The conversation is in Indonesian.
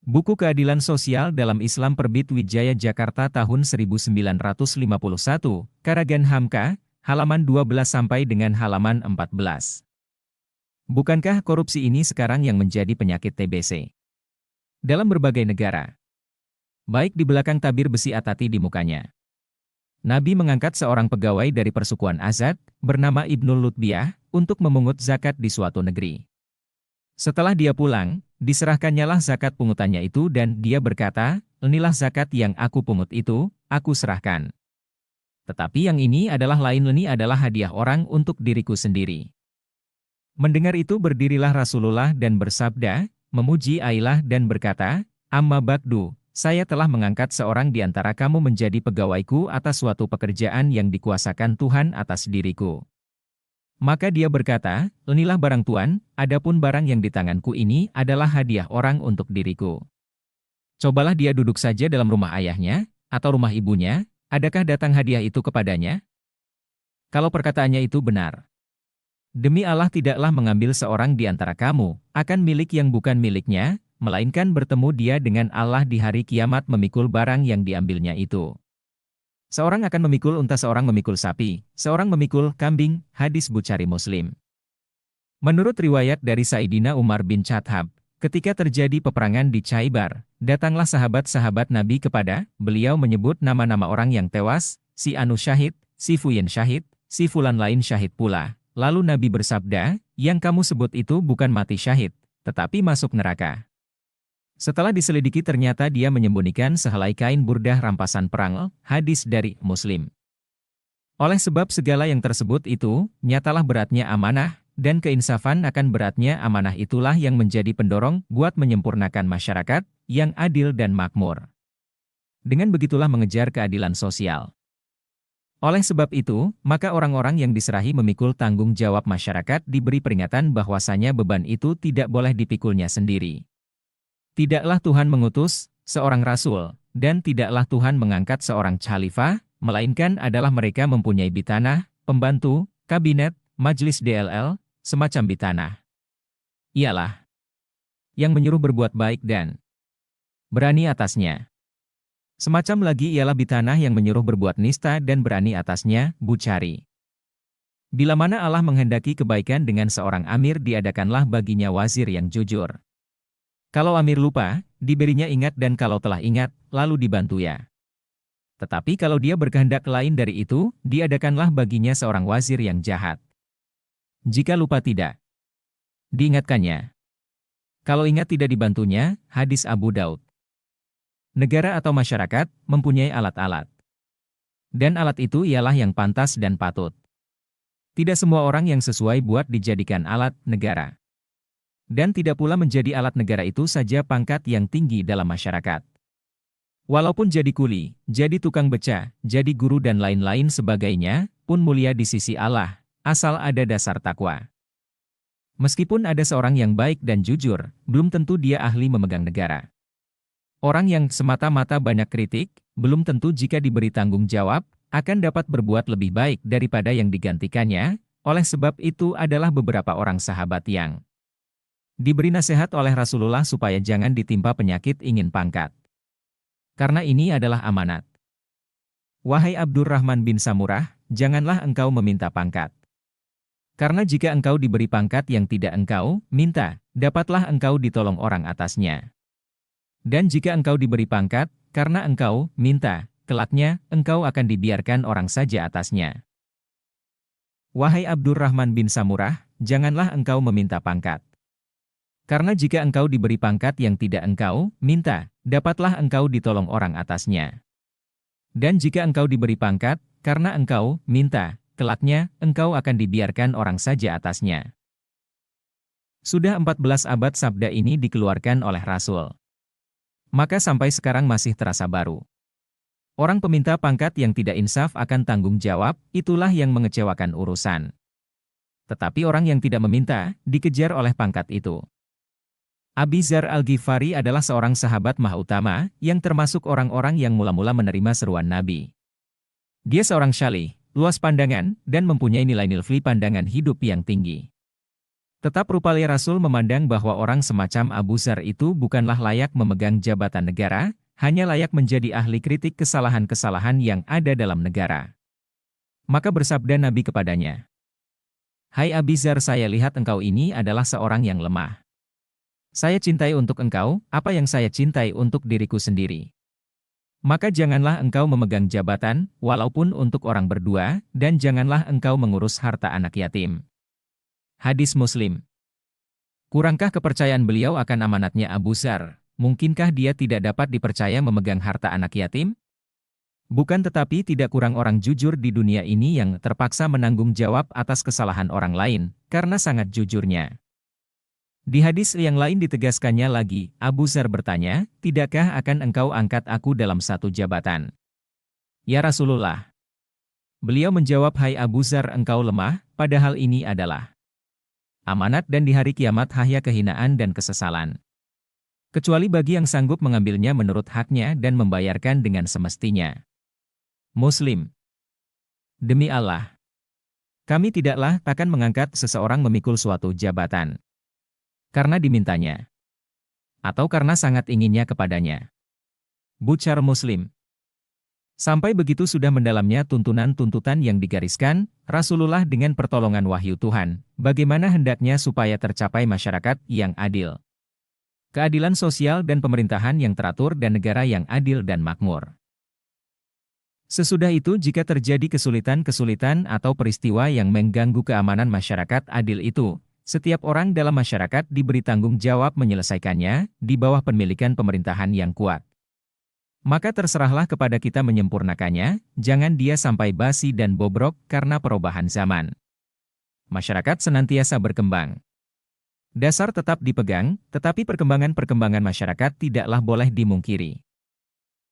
Buku Keadilan Sosial dalam Islam Perbit Wijaya Jakarta tahun 1951, Karangan Hamka, halaman 12 sampai dengan halaman 14. Bukankah korupsi ini sekarang yang menjadi penyakit TBC dalam berbagai negara? Baik di belakang tabir besi atati di mukanya. Nabi mengangkat seorang pegawai dari persukuan Azad, bernama Ibnul Lutbiyah, untuk memungut zakat di suatu negeri. Setelah dia pulang, diserahkannyalah zakat pungutannya itu dan dia berkata, "Inilah zakat yang aku pungut itu, aku serahkan. Tetapi yang ini adalah hadiah orang untuk diriku sendiri." Mendengar itu berdirilah Rasulullah dan bersabda, memuji Ailah dan berkata, "Amma ba'du, saya telah mengangkat seorang di antara kamu menjadi pegawaiku atas suatu pekerjaan yang dikuasakan Tuhan atas diriku." Maka dia berkata, "Inilah barang Tuan, adapun barang yang di tanganku ini adalah hadiah orang untuk diriku. Cobalah dia duduk saja dalam rumah ayahnya, atau rumah ibunya, adakah datang hadiah itu kepadanya? Kalau perkataannya itu benar, demi Allah tidaklah mengambil seorang di antara kamu, akan milik yang bukan miliknya, melainkan bertemu dia dengan Allah di hari kiamat memikul barang yang diambilnya itu. Seorang akan memikul unta, seorang memikul sapi, seorang memikul kambing." Hadis Bukhari Muslim. Menurut riwayat dari Sayyidina Umar bin Khattab, ketika terjadi peperangan di Khaibar, datanglah sahabat-sahabat Nabi kepada beliau menyebut nama-nama orang yang tewas, si Anu syahid, si Fuyen syahid, si Fulan lain syahid pula. Lalu Nabi bersabda, "Yang kamu sebut itu bukan mati syahid, tetapi masuk neraka." Setelah diselidiki ternyata dia menyembunyikan sehelai kain burdah rampasan perang. Hadis dari Muslim. Oleh sebab segala yang tersebut itu, nyatalah beratnya amanah, dan keinsafan akan beratnya amanah itulah yang menjadi pendorong buat menyempurnakan masyarakat yang adil dan makmur. Dengan begitulah mengejar keadilan sosial. Oleh sebab itu, maka orang-orang yang diserahi memikul tanggung jawab masyarakat diberi peringatan bahwasanya beban itu tidak boleh dipikulnya sendiri. Tidaklah Tuhan mengutus seorang rasul, dan tidaklah Tuhan mengangkat seorang khalifah, melainkan adalah mereka mempunyai bitanah, pembantu, kabinet, majelis DLL, semacam bitanah. Ialah yang menyuruh berbuat baik dan berani atasnya. Semacam lagi ialah bitanah yang menyuruh berbuat nista dan berani atasnya. Bukhari. Bila mana Allah menghendaki kebaikan dengan seorang amir, diadakanlah baginya wazir yang jujur. Kalau amir lupa, diberinya ingat, dan kalau telah ingat, lalu dibantu ya. Tetapi kalau dia berkehendak lain dari itu, diadakanlah baginya seorang wazir yang jahat. Jika lupa tidak diingatkannya. Kalau ingat tidak dibantunya. Hadis Abu Daud. Negara atau masyarakat mempunyai alat-alat. Dan alat itu ialah yang pantas dan patut. Tidak semua orang yang sesuai buat dijadikan alat negara. Dan tidak pula menjadi alat negara itu saja pangkat yang tinggi dalam masyarakat. Walaupun jadi kuli, jadi tukang beca, jadi guru dan lain-lain sebagainya, pun mulia di sisi Allah, asal ada dasar takwa. Meskipun ada seorang yang baik dan jujur, belum tentu dia ahli memegang negara. Orang yang semata-mata banyak kritik, belum tentu jika diberi tanggung jawab, akan dapat berbuat lebih baik daripada yang digantikannya. Oleh sebab itu adalah beberapa orang sahabat yang diberi nasihat oleh Rasulullah supaya jangan ditimpa penyakit ingin pangkat. Karena ini adalah amanat. "Wahai Abdurrahman bin Samurah, janganlah engkau meminta pangkat. Karena jika engkau diberi pangkat yang tidak engkau minta, dapatlah engkau ditolong orang atasnya. Dan jika engkau diberi pangkat, karena engkau minta, kelaknya engkau akan dibiarkan orang saja atasnya. Wahai Abdurrahman bin Samurah, janganlah engkau meminta pangkat. Karena jika engkau diberi pangkat yang tidak engkau minta, dapatlah engkau ditolong orang atasnya. Dan jika engkau diberi pangkat, karena engkau minta, kelaknya engkau akan dibiarkan orang saja atasnya." Sudah 14 abad sabda ini dikeluarkan oleh Rasul. Maka sampai sekarang masih terasa baru. Orang peminta pangkat yang tidak insaf akan tanggung jawab, itulah yang mengecewakan urusan. Tetapi orang yang tidak meminta, dikejar oleh pangkat itu. Abi Dzar Al-Ghifari adalah seorang sahabat maha utama, yang termasuk orang-orang yang mula-mula menerima seruan Nabi. Dia seorang syalih, luas pandangan, dan mempunyai nilai-nilai pandangan hidup yang tinggi. Tetap rupanya Rasul memandang bahwa orang semacam Abu Dzar itu bukanlah layak memegang jabatan negara, hanya layak menjadi ahli kritik kesalahan-kesalahan yang ada dalam negara. Maka bersabda Nabi kepadanya, "Hai Abi Dzar, saya lihat engkau ini adalah seorang yang lemah. Saya cintai untuk engkau, apa yang saya cintai untuk diriku sendiri. Maka janganlah engkau memegang jabatan, walaupun untuk orang berdua, dan janganlah engkau mengurus harta anak yatim." Hadis Muslim. Kurangkah kepercayaan beliau akan amanatnya Abu Dzar? Mungkinkah dia tidak dapat dipercaya memegang harta anak yatim? Bukan, tetapi tidak kurang orang jujur di dunia ini yang terpaksa menanggung jawab atas kesalahan orang lain, karena sangat jujurnya. Di hadis yang lain ditegaskannya lagi, Abu Dzar bertanya, "Tidakkah akan engkau angkat aku dalam satu jabatan?" "Ya Rasulullah." Beliau menjawab, "Hai Abu Dzar, engkau lemah, padahal ini adalah amanat dan di hari kiamat hanya kehinaan dan kesesalan. Kecuali bagi yang sanggup mengambilnya menurut haknya dan membayarkan dengan semestinya." Muslim. Demi Allah, kami tidaklah takkan mengangkat seseorang memikul suatu jabatan karena dimintanya, atau karena sangat inginnya kepadanya. Bucar Muslim. Sampai begitu sudah mendalamnya tuntunan-tuntutan yang digariskan Rasulullah dengan pertolongan wahyu Tuhan, bagaimana hendaknya supaya tercapai masyarakat yang adil, keadilan sosial dan pemerintahan yang teratur dan negara yang adil dan makmur. Sesudah itu jika terjadi kesulitan-kesulitan atau peristiwa yang mengganggu keamanan masyarakat adil itu, setiap orang dalam masyarakat diberi tanggung jawab menyelesaikannya di bawah pemilikan pemerintahan yang kuat. Maka terserahlah kepada kita menyempurnakannya, jangan dia sampai basi dan bobrok karena perubahan zaman. Masyarakat senantiasa berkembang. Dasar tetap dipegang, tetapi perkembangan-perkembangan masyarakat tidaklah boleh dimungkiri.